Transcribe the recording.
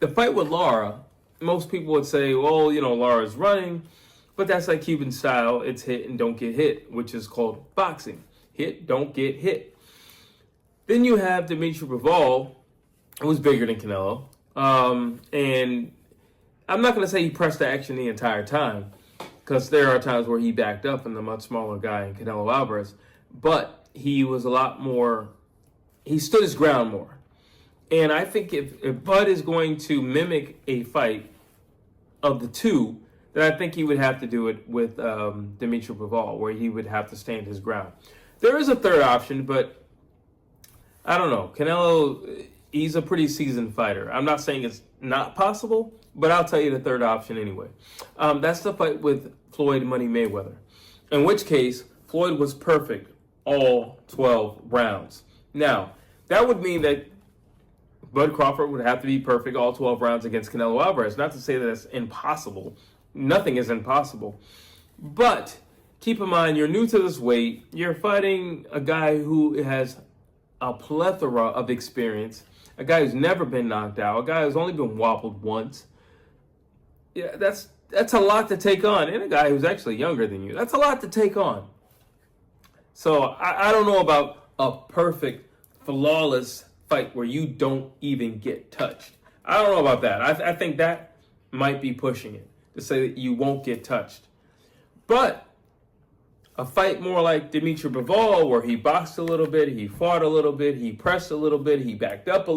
The fight with Lara, most people would say, well, Lara's running, but that's like Cuban style. It's hit and don't get hit, which is called boxing. Hit, don't get hit. Then you have Dimitri Bivol, who was bigger than Canelo. And I'm not going to say he pressed the action the entire time, because there are times where he backed up and the much smaller guy in Canelo Alvarez. But he was a lot more, he stood his ground more. And I think if Bud is going to mimic a fight of the two, then I think he would have to do it with Dimitri Bivol, where he would have to stand his ground. There is a third option, but I don't know. Canelo, he's a pretty seasoned fighter. I'm not saying it's not possible, but I'll tell you the third option anyway. That's the fight with Floyd Money Mayweather, in which case Floyd was perfect all 12 rounds. Now, that would mean that Bud Crawford would have to be perfect all 12 rounds against Canelo Alvarez. Not to say that it's impossible. Nothing is impossible. But keep in mind, you're new to this weight. You're fighting a guy who has a plethora of experience, a guy who's never been knocked out, a guy who's only been wobbled once. Yeah, that's a lot to take on. And a guy who's actually younger than you. That's a lot to take on. So I don't know about a perfect, flawless fight where you don't even get touched. I don't know about that. I think that might be pushing it, to say that you won't get touched. But a fight more like Dimitri Bivol, where he boxed a little bit, he fought a little bit, he pressed a little bit, he backed up a little